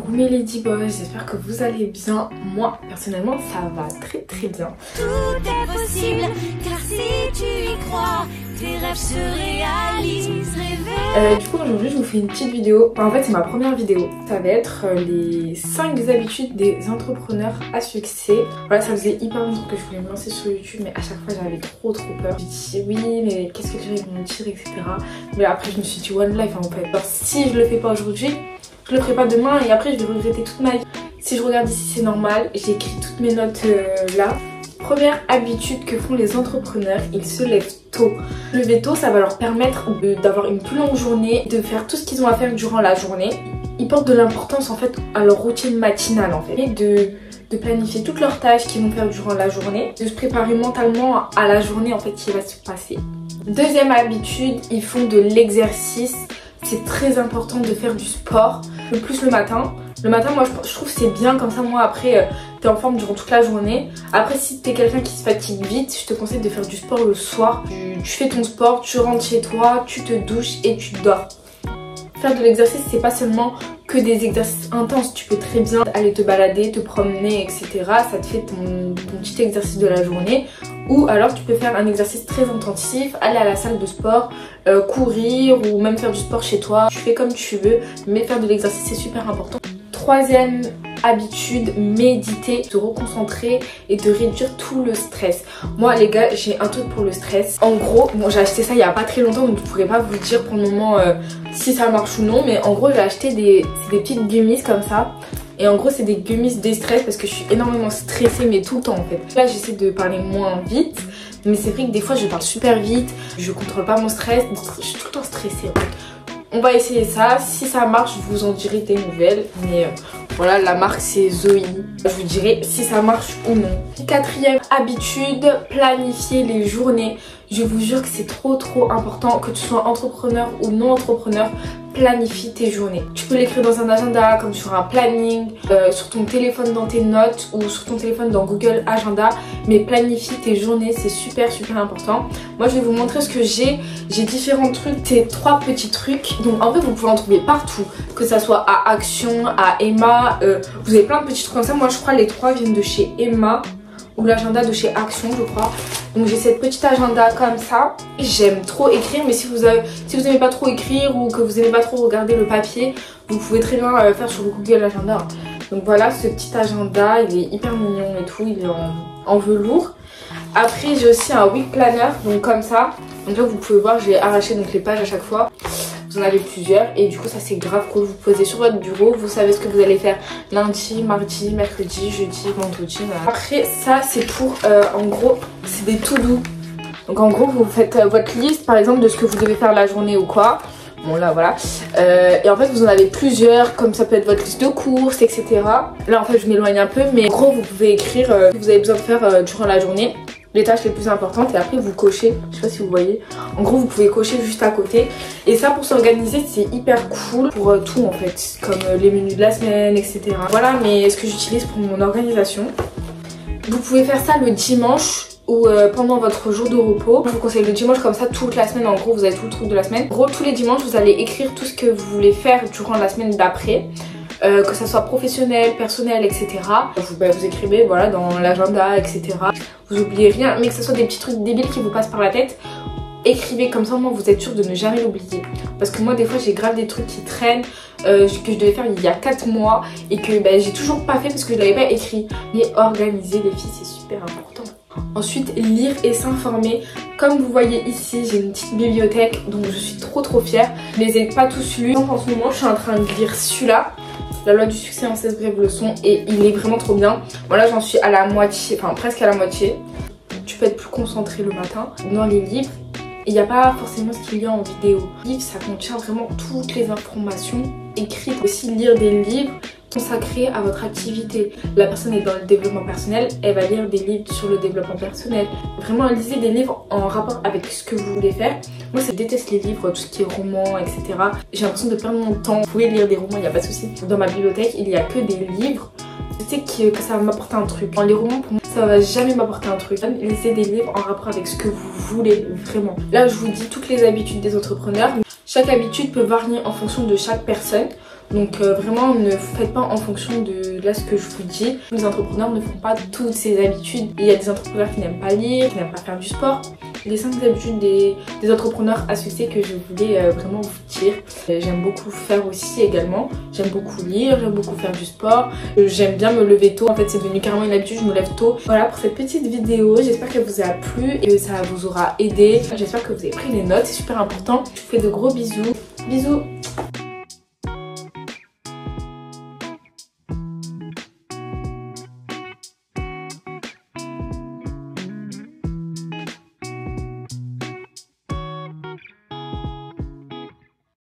Coucou mes ladyboys, j'espère que vous allez bien. Moi personnellement ça va très bien. Tout est possible car si tu y crois, tes rêves se réalisent. Du coup aujourd'hui je vous fais une petite vidéo. Enfin, en fait c'est ma première vidéo. Ça va être les 5 habitudes des entrepreneurs à succès. Voilà, ça faisait hyper longtemps que je voulais me lancer sur YouTube, mais à chaque fois j'avais trop peur. Je me dis oui mais qu'est-ce que les gens vont me dire, etc. Mais après je me suis dit one life en fait. Alors, si je le fais pas aujourd'hui, je le ferai pas demain et après je vais regretter toute ma vie. Si je regarde ici c'est normal, j'ai écrit toutes mes notes là. Première habitude que font les entrepreneurs, ils se lèvent tôt. Lever tôt, ça va leur permettre d'avoir une plus longue journée, de faire tout ce qu'ils ont à faire durant la journée. Ils portent de l'importance en fait à leur routine matinale en fait. Et de planifier toutes leurs tâches qu'ils vont faire durant la journée, de se préparer mentalement à la journée en fait qui va se passer. Deuxième habitude, ils font de l'exercice. C'est très important de faire du sport, le plus le matin. Le matin, moi je trouve que c'est bien, comme ça moi après t'es en forme durant toute la journée. Après si t'es quelqu'un qui se fatigue vite, je te conseille de faire du sport le soir. Tu fais ton sport, tu rentres chez toi, tu te douches et tu dors. Faire de l'exercice c'est pas seulement que des exercices intenses, tu peux très bien aller te balader, te promener, etc. Ça te fait ton petit exercice de la journée. Ou alors tu peux faire un exercice très intensif, aller à la salle de sport, courir ou même faire du sport chez toi. Tu fais comme tu veux, mais faire de l'exercice c'est super important. Troisième habitude, méditer, se reconcentrer et de réduire tout le stress. Moi les gars, j'ai un truc pour le stress. En gros, bon, j'ai acheté ça il y a pas très longtemps donc je pourrais pas vous dire pour le moment si ça marche ou non, mais en gros j'ai acheté des petites gummies comme ça. Et en gros c'est des gummies déstress parce que je suis énormément stressée mais tout le temps en fait. Là j'essaie de parler moins vite, mais c'est vrai que des fois je parle super vite, je contrôle pas mon stress, je suis tout le temps stressée en fait. On va essayer ça, si ça marche je vous en dirai des nouvelles, mais voilà, la marque c'est Zoe. Je vous dirai si ça marche ou non. Quatrième habitude, planifier les journées. Je vous jure que c'est trop important, que tu sois entrepreneur ou non entrepreneur, planifie tes journées. Tu peux l'écrire dans un agenda, comme sur un planning, sur ton téléphone dans tes notes ou sur ton téléphone dans Google Agenda, mais planifie tes journées, c'est super important. Moi je vais vous montrer ce que j'ai. J'ai différents trucs, c'est 3 petits trucs. Donc en fait vous pouvez en trouver partout, que ça soit à Action, à Emma, vous avez plein de petits trucs comme ça. Moi je crois les 3 viennent de chez Emma ou l'agenda de chez Action je crois. Donc j'ai cette petite agenda comme ça. J'aime trop écrire, mais si vous aimez pas trop écrire ou que vous aimez pas trop regarder le papier, vous pouvez très bien faire sur le Google Agenda. Donc voilà, ce petit agenda, il est hyper mignon et tout, il est en velours. Après j'ai aussi un week planner, donc comme ça. Donc là vous pouvez voir, j'ai arraché donc les pages à chaque fois. Vous en avez plusieurs et du coup ça c'est grave cool. Vous posez sur votre bureau, vous savez ce que vous allez faire lundi, mardi, mercredi, jeudi, vendredi. Voilà. Après ça c'est pour en gros c'est des to-do. Donc en gros vous faites votre liste par exemple de ce que vous devez faire la journée ou quoi. Bon là voilà. Et en fait vous en avez plusieurs, comme ça peut être votre liste de courses, etc. Là en fait je m'éloigne un peu, mais en gros vous pouvez écrire ce que vous avez besoin de faire durant la journée, les tâches les plus importantes, et après vous cochez. Je sais pas si vous voyez, en gros vous pouvez cocher juste à côté. Et ça pour s'organiser c'est hyper cool pour tout en fait, comme les menus de la semaine, etc. Voilà, mais ce que j'utilise pour mon organisation. Vous pouvez faire ça le dimanche ou pendant votre jour de repos. Je vous conseille le dimanche, comme ça toute la semaine en gros vous avez tout le truc de la semaine. En gros tous les dimanches vous allez écrire tout ce que vous voulez faire durant la semaine d'après. Que ça soit professionnel, personnel, etc. Vous écrivez voilà dans l'agenda, etc. Vous oubliez rien, mais que ce soit des petits trucs débiles qui vous passent par la tête, écrivez comme ça au moins vous êtes sûr de ne jamais l'oublier. Parce que moi des fois j'ai grave des trucs qui traînent, que je devais faire il y a 4 mois et que j'ai toujours pas fait parce que je l'avais pas écrit. Mais organiser les filles c'est super important. Ensuite lire et s'informer. Comme vous voyez ici j'ai une petite bibliothèque donc je suis trop fière. Je les ai pas tous lus. Donc en ce moment je suis en train de lire celui-là, La loi du succès en 16 brèves leçons, et il est vraiment trop bien. Voilà, j'en suis à la moitié, enfin presque à la moitié. Tu peux être plus concentré le matin. Dans les livres, il n'y a pas forcément ce qu'il y a en vidéo. Le livre ça contient vraiment toutes les informations écrites. Aussi lire des livres consacrés à votre activité. La personne est dans le développement personnel, elle va lire des livres sur le développement personnel. Vraiment lisez des livres en rapport avec ce que vous voulez faire. Moi je déteste les livres, tout ce qui est romans, etc. J'ai l'impression de perdre mon temps. Vous pouvez lire des romans, il n'y a pas de souci. Dans ma bibliothèque il n'y a que des livres. Je sais que ça va m'apporter un truc. Dans les romans pour moi ça va jamais m'apporter un truc. Lisez des livres en rapport avec ce que vous voulez vraiment. Là je vous dis toutes les habitudes des entrepreneurs. Chaque habitude peut varier en fonction de chaque personne. Donc vraiment ne faites pas en fonction de là ce que je vous dis. Les entrepreneurs ne font pas toutes ces habitudes. Il y a des entrepreneurs qui n'aiment pas lire, qui n'aiment pas faire du sport. Les 5 habitudes des entrepreneurs à succès que je voulais vraiment vous dire. J'aime beaucoup faire aussi également. J'aime beaucoup lire, j'aime beaucoup faire du sport. J'aime bien me lever tôt. En fait c'est devenu carrément une habitude, je me lève tôt. Voilà pour cette petite vidéo. J'espère qu'elle vous a plu et que ça vous aura aidé. J'espère que vous avez pris des notes, c'est super important. Je vous fais de gros bisous. Bisous.